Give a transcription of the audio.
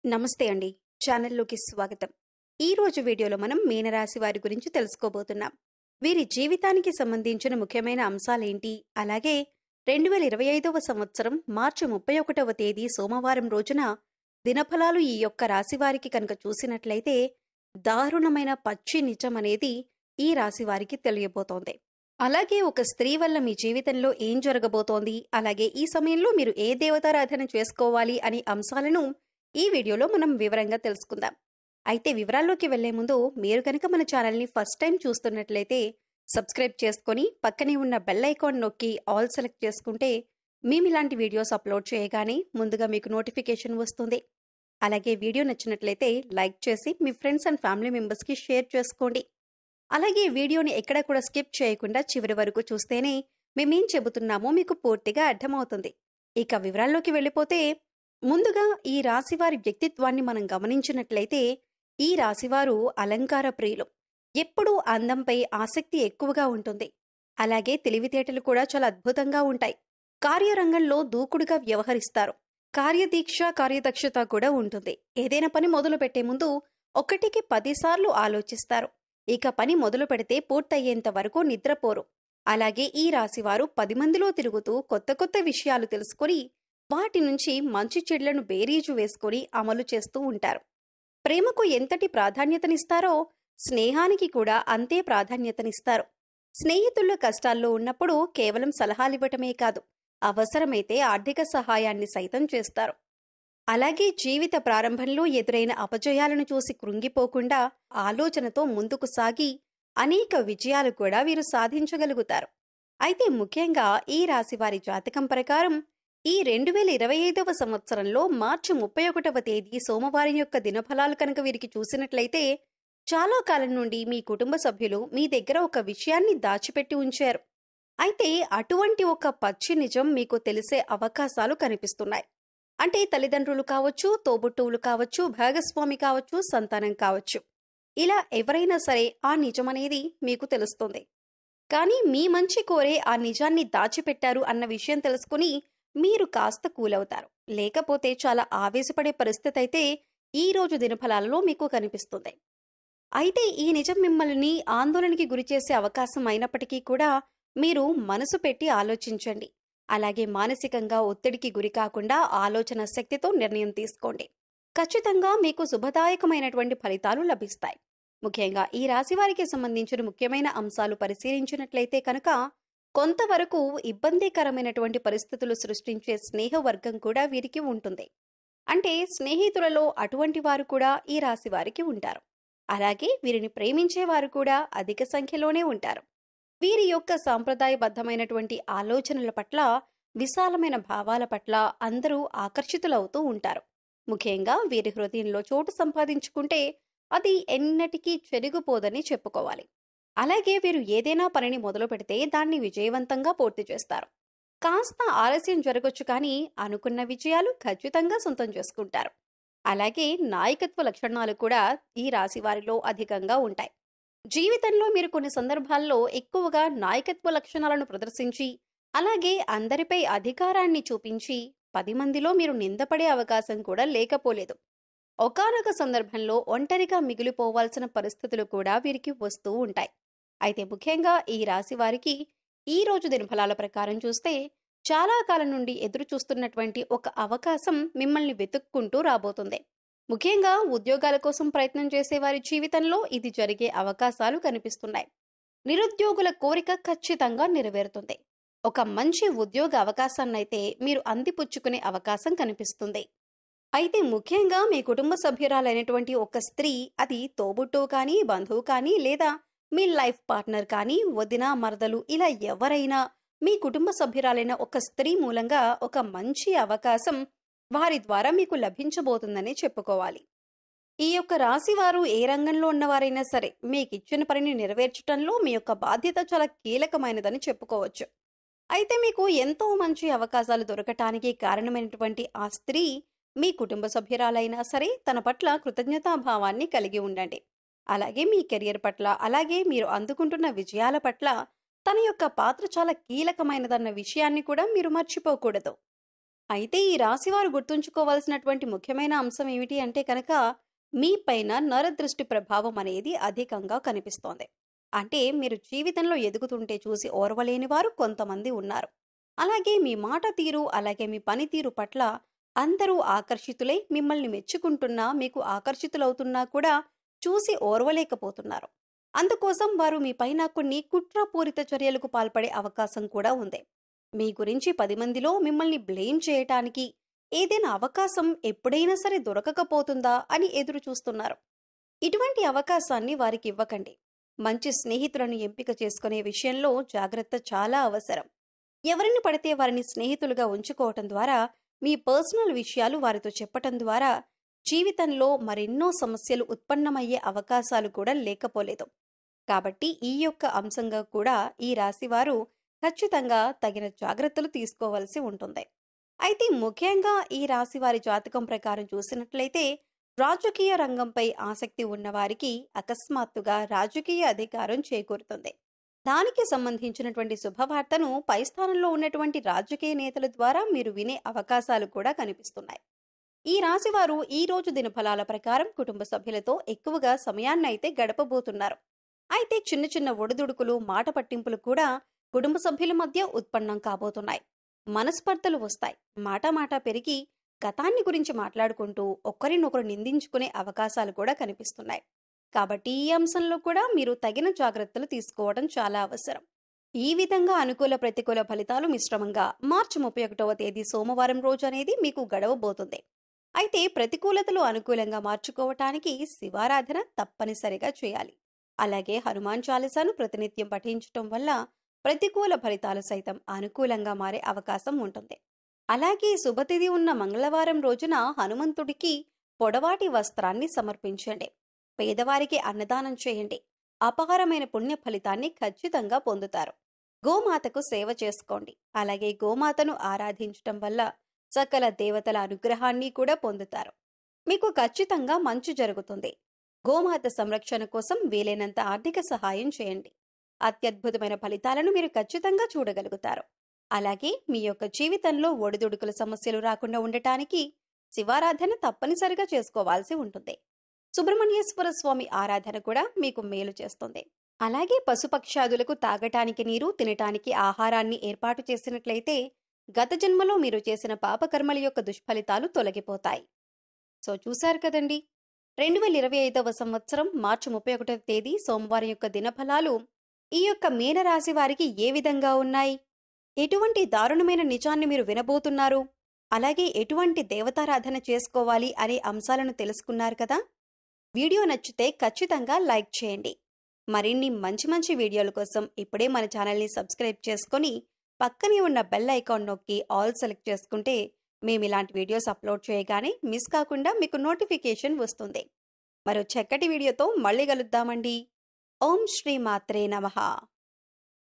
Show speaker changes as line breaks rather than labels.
నమస్తే అండి. ఛానల్‌లోకి స్వాగతం. ఈ రోజు వీడియోలో మనం మీనరాశి వారి గురించి తెలుసుకోబోతున్నాం. వీరి జీవితానికి సంబంధించిన ముఖ్యమైన అంశాలేంటి? అలాగే 2025వ సంవత్సరం మార్చి 31వ తేదీ సోమవారం రోజున దినఫలాలు ఈ యొక్క రాశి వారికి కనుక చూసినట్లయితే దారుణమైన పచ్చి నిజం అనేది ఈ రాశి వారికి తెలియబోతోంది. అలాగే ఒక స్త్రీ వల్ల మీ జీవితంలో ఏం జరగబోతోంది? అలాగే ఈ సమయంలో మీరు ఏ దేవతారాధన చేసుకోవాలి అనే అంశాలను ఈ వీడియోలో మనం వివరంగా తెలుసుకుందాం. అయితే వివరాల్లోకి వెళ్లే ముందు మీరు కనుక మన ఛానల్ని ఫస్ట్ టైం చూస్తున్నట్లయితే సబ్స్క్రైబ్ చేసుకొని పక్కనే ఉన్న బెల్ ఐకాన్ నొక్కి ఆల్ సెలెక్ట్ చేసుకుంటే మేము ఇలాంటి వీడియోస్ అప్లోడ్ చేయగానే ముందుగా మీకు నోటిఫికేషన్ వస్తుంది. అలాగే వీడియో నచ్చినట్లయితే లైక్ చేసి మీ ఫ్రెండ్స్ అండ్ ఫ్యామిలీ మెంబర్స్కి షేర్ చేసుకోండి. అలాగే వీడియోని ఎక్కడ కూడా స్కిప్ చేయకుండా చివరి వరకు చూస్తేనే మేమేం చెబుతున్నామో మీకు పూర్తిగా అర్థమవుతుంది. ఇక వివరాల్లోకి వెళ్ళిపోతే ముందుగా ఈ రాశివారి వ్యక్తిత్వాన్ని మనం గమనించినట్లయితే ఈ రాశివారు అలంకార ప్రియులు. ఎప్పుడూ అందంపై ఆసక్తి ఎక్కువగా ఉంటుంది. అలాగే తెలివితేటలు కూడా చాలా అద్భుతంగా ఉంటాయి. కార్యరంగంలో దూకుడుగా వ్యవహరిస్తారు. కార్యదీక్ష కార్యదక్షత కూడా ఉంటుంది. ఏదైనా పని మొదలు పెట్టే ముందు 1కి 10 సార్లు ఆలోచిస్తారు. ఇక పని మొదలు పెడితే పూర్తయ్యేంత వరకు నిద్రపోరు. అలాగే ఈ రాశివారు 10 మందిలో తిరుగుతూ కొత్త కొత్త విషయాలు తెలుసుకొని వాటి నుంచి మంచి చెడులను బేరీజు వేసుకొని అమలు చేస్తూ ఉంటారు. ప్రేమకు ఎంతటి ప్రాధాన్యతనిస్తారో స్నేహానికి కూడా అంతే ప్రాధాన్యతనిస్తారు. స్నేహితుల కష్టాల్లో ఉన్నప్పుడు కేవలం సలహాలివ్వటమే కాదు, అవసరమైతే ఆర్థిక సహాయాన్ని సైతం చేస్తారు. అలాగే జీవిత ప్రారంభంలో ఎదురైన అపజయాలను చూసి కృంగిపోకుండా ఆలోచనతో ముందుకు సాగి అనేక విజయాలు కూడా వీరు సాధించగలుగుతారు. అయితే ముఖ్యంగా ఈ రాశివారి జాతకం ప్రకారం ఈ 2025వ సంవత్సరంలో మార్చి 31వ తేదీ సోమవారం యొక్క దినఫలాలు కనుక వీరికి చూసినట్లయితే చాలా కాలం నుండి మీ కుటుంబ సభ్యులు మీ దగ్గర ఒక విషయాన్ని దాచిపెట్టి ఉంచారు. అయితే అటువంటి ఒక పచ్చి నిజం మీకు తెలిసే అవకాశాలు కనిపిస్తున్నాయి. అంటే తల్లిదండ్రులు కావచ్చు, తోబుట్టువులు కావచ్చు, భాగస్వామి కావచ్చు, సంతానం కావచ్చు. ఇలా ఎవరైనా సరే ఆ నిజమనేది మీకు తెలుస్తుంది. కానీ మీ మంచి కోరే ఆ నిజాన్ని దాచిపెట్టారు అన్న విషయం తెలుసుకుని మీరు కాస్త కూలవుతారు. లేకపోతే చాలా ఆవేశపడే పరిస్థితి అయితే ఈ రోజు దినఫలాలలో మీకు కనిపిస్తుంది. అయితే ఈ నిజం మిమ్మల్ని ఆందోళనకి గురిచేసే అవకాశం అయినప్పటికీ కూడా మీరు మనసు పెట్టి ఆలోచించండి. అలాగే మానసికంగా ఒత్తిడికి గురి కాకుండా ఆలోచన శక్తితో నిర్ణయం తీసుకోండి. ఖచ్చితంగా మీకు శుభదాయకమైనటువంటి ఫలితాలు లభిస్తాయి. ముఖ్యంగా ఈ రాశి వారికి సంబంధించిన ముఖ్యమైన అంశాలు పరిశీలించినట్లయితే కనుక కొంతవరకు ఇబ్బందికరమైనటువంటి పరిస్థితులు సృష్టించే స్నేహవర్గం కూడా వీరికి ఉంటుంది. అంటే స్నేహితులలో అటువంటి వారు కూడా ఈ రాశి వారికి ఉంటారు. అలాగే వీరిని ప్రేమించేవారు కూడా అధిక సంఖ్యలోనే ఉంటారు. వీరి యొక్క సాంప్రదాయబద్ధమైనటువంటి ఆలోచనల పట్ల, విశాలమైన భావాల పట్ల అందరూ ఆకర్షితులవుతూ ఉంటారు. ముఖ్యంగా వీరి హృదయంలో చోటు సంపాదించుకుంటే అది ఎన్నటికీ చెరిగిపోదని చెప్పుకోవాలి. అలాగే వీరు ఏదైనా పనిని మొదలు పెడితే దాన్ని విజయవంతంగా పూర్తి చేస్తారు. కాస్త ఆలస్యం జరగొచ్చు కానీ అనుకున్న విజయాలు ఖచ్చితంగా సొంతం చేసుకుంటారు. అలాగే నాయకత్వ లక్షణాలు కూడా ఈ రాశి వారిలో అధికంగా ఉంటాయి. జీవితంలో మీరు కొన్ని సందర్భాల్లో ఎక్కువగా నాయకత్వ లక్షణాలను ప్రదర్శించి అలాగే అందరిపై అధికారాన్ని చూపించి 10 మందిలో మీరు నిందపడే అవకాశం కూడా లేకపోలేదు. ఒకానొక సందర్భంలో ఒంటరిగా మిగిలిపోవాల్సిన పరిస్థితులు కూడా వీరికి వస్తూ ఉంటాయి. అయితే ముఖ్యంగా ఈ రాశి వారికి ఈ రోజు దినఫలాల ప్రకారం చూస్తే చాలా కాలం నుండి ఎదురు చూస్తున్నటువంటి ఒక అవకాశం మిమ్మల్ని వెతుక్కుంటూ రాబోతుంది. ముఖ్యంగా ఉద్యోగాల కోసం ప్రయత్నం చేసే వారి జీవితంలో ఇది జరిగే అవకాశాలు కనిపిస్తున్నాయి. నిరుద్యోగుల కోరిక ఖచ్చితంగా నెరవేరుతుంది. ఒక మంచి ఉద్యోగ అవకాశాన్నైతే మీరు అందిపుచ్చుకునే అవకాశం కనిపిస్తుంది. అయితే ముఖ్యంగా మీ కుటుంబ సభ్యురాలైనటువంటి ఒక స్త్రీ, అది తోబుట్టువు కానీ, బంధువు కానీ, లేదా మీ లైఫ్ పార్ట్నర్ కానీ, వదిన, మరదలు ఇలా ఎవరైనా మీ కుటుంబ సభ్యురాలైన ఒక స్త్రీ మూలంగా ఒక మంచి అవకాశం వారి ద్వారా మీకు లభించబోతుందని చెప్పుకోవాలి. ఈ యొక్క రాశి వారు ఏ రంగంలో ఉన్నవారైనా సరే మీకిచ్చిన పనిని నెరవేర్చడంలో మీ యొక్క బాధ్యత చాలా కీలకమైనదని చెప్పుకోవచ్చు. అయితే మీకు ఎంతో మంచి అవకాశాలు దొరకటానికి కారణమైనటువంటి ఆ స్త్రీ మీ కుటుంబ సభ్యురాలైనా సరే తన పట్ల కృతజ్ఞతాభావాన్ని కలిగి ఉండండి. అలాగే మీ కెరియర్ పట్ల, అలాగే మీరు అందుకుంటున్న విజయాల పట్ల తన యొక్క పాత్ర చాలా కీలకమైనదన్న విషయాన్ని కూడా మీరు మర్చిపోకూడదు. అయితే ఈ రాశివారు గుర్తుంచుకోవాల్సినటువంటి ముఖ్యమైన అంశం ఏమిటి అంటే కనుక మీ పైన నరదృష్టి ప్రభావం అనేది అధికంగా కనిపిస్తోంది. అంటే మీరు జీవితంలో ఎదుగుతుంటే చూసి ఓర్వలేని వారు కొంతమంది ఉన్నారు. అలాగే మీ మాట తీరు, అలాగే మీ పనితీరు పట్ల అందరూ ఆకర్షితులై మిమ్మల్ని మెచ్చుకుంటున్నా, మీకు ఆకర్షితులవుతున్నా కూడా చూసి ఓర్వలేకపోతున్నారు. అందుకోసం వారు మీ పైన కొన్ని కుట్రపూరిత చర్యలకు పాల్పడే అవకాశం కూడా ఉంది. మీ గురించి 10 మందిలో మిమ్మల్ని బ్లేమ్ చేయటానికి ఏదైనా అవకాశం ఎప్పుడైనా సరే దొరకకపోతుందా అని ఎదురు చూస్తున్నారు. ఇటువంటి అవకాశాన్ని వారికి ఇవ్వకండి. మంచి స్నేహితులను ఎంపిక చేసుకునే విషయంలో జాగ్రత్త చాలా అవసరం. ఎవరిని పడితే వారిని స్నేహితులుగా ఉంచుకోవటం ద్వారా, మీ పర్సనల్ విషయాలు వారితో చెప్పటం ద్వారా జీవితంలో మరెన్నో సమస్యలు ఉత్పన్నమయ్యే అవకాశాలు కూడా లేకపోలేదు. కాబట్టి ఈ యొక్క అంశంగా కూడా ఈ రాశివారు ఖచ్చితంగా తగిన జాగ్రత్తలు తీసుకోవాల్సి ఉంటుంది. అయితే ముఖ్యంగా ఈ రాశివారి జాతకం ప్రకారం చూసినట్లయితే రాజకీయ రంగంపై ఆసక్తి ఉన్నవారికి అకస్మాత్తుగా రాజకీయ అధికారం చేకూరుతుంది. దానికి సంబంధించినటువంటి శుభవార్తను పై స్థానంలో ఉన్నటువంటి రాజకీయ నేతల ద్వారా మీరు వినే అవకాశాలు కూడా కనిపిస్తున్నాయి. ఈ రాశివారు ఈ రోజు దినఫలాల ప్రకారం కుటుంబ సభ్యులతో ఎక్కువగా సమయాన్నైతే గడపబోతున్నారు. అయితే చిన్న చిన్న ఒడిదుడుకులు, మాట పట్టింపులు కూడా కుటుంబ సభ్యుల మధ్య ఉత్పన్నం కాబోతున్నాయి. మనస్పర్ధలు వస్తాయి. మాట పెరిగి గతాన్ని గురించి మాట్లాడుకుంటూ ఒకరినొకరు నిందించుకునే అవకాశాలు కూడా కనిపిస్తున్నాయి. కాబట్టి ఈ అంశంలో కూడా మీరు తగిన జాగ్రత్తలు తీసుకోవడం చాలా అవసరం. ఈ విధంగా అనుకూల ప్రతికూల ఫలితాలు మిశ్రమంగా మార్చి 31వ తేదీ సోమవారం రోజు అనేది మీకు గడవబోతుంది. అయితే ప్రతికూలతలు అనుకూలంగా మార్చుకోవటానికి శివారాధన తప్పనిసరిగా చేయాలి. అలాగే హనుమాన్ చాలీసాను ప్రతినిత్యం పఠించటం వల్ల ప్రతికూల ఫలితాలు సైతం అనుకూలంగా మారే అవకాశం ఉంటుంది. అలాగే శుభతిథి ఉన్న మంగళవారం రోజున హనుమంతుడికి పొడవాటి వస్త్రాన్ని సమర్పించండి. పేదవారికి అన్నదానం చేయండి. అపారమైన పుణ్య ఫలితాన్ని ఖచ్చితంగా పొందుతారు. గోమాతకు సేవ చేసుకోండి. అలాగే గోమాతను ఆరాధించటం వల్ల సకల దేవతల అనుగ్రహాన్ని కూడా పొందుతారు. మీకు ఖచ్చితంగా మంచి జరుగుతుంది. గోమాత సంరక్షణ కోసం వీలైనంత ఆర్థిక సహాయం చేయండి. అత్యద్భుతమైన ఫలితాలను మీరు ఖచ్చితంగా చూడగలుగుతారు. అలాగే మీ యొక్క జీవితంలో ఒడిదుడుకుల సమస్యలు రాకుండా ఉండటానికి శివారాధన తప్పనిసరిగా చేసుకోవాల్సి ఉంటుంది. సుబ్రహ్మణ్యేశ్వర స్వామి ఆరాధన కూడా మీకు మేలు చేస్తుంది. అలాగే పశుపక్షాదులకు తాగటానికి నీరు, తినటానికి ఆహారాన్ని ఏర్పాటు చేసినట్లయితే గత జన్మలో మీరు చేసిన పాపకర్మల యొక్క దుష్ఫలితాలు తొలగిపోతాయి. సో చూశారు కదండి, 2025వ సంవత్సరం మార్చి 31వ తేదీ సోమవారం యొక్క దినఫలాలు ఈ యొక్క మీనరాశి వారికి ఏ విధంగా ఉన్నాయి, ఎటువంటి దారుణమైన నిజాన్ని మీరు వినబోతున్నారు, అలాగే ఎటువంటి దేవతారాధన చేసుకోవాలి అనే అంశాలను తెలుసుకున్నారు కదా. వీడియో నచ్చితే ఖచ్చితంగా లైక్ చేయండి. మరిన్ని మంచి వీడియోల కోసం ఇప్పుడే మన ఛానల్ని సబ్స్క్రైబ్ చేసుకొని పక్కనే ఉన్న బెల్ ఐకాన్ నొక్కి ఆల్ సెలెక్ట్ చేసుకుంటే మేము ఇలాంటి వీడియోస్ అప్లోడ్ చేయగానే మిస్ కాకుండా మీకు నోటిఫికేషన్ వస్తుంది. మరో చక్కటి వీడియోతో మళ్ళీ కలుద్దామండి. ఓం శ్రీ మాత్రే నమః.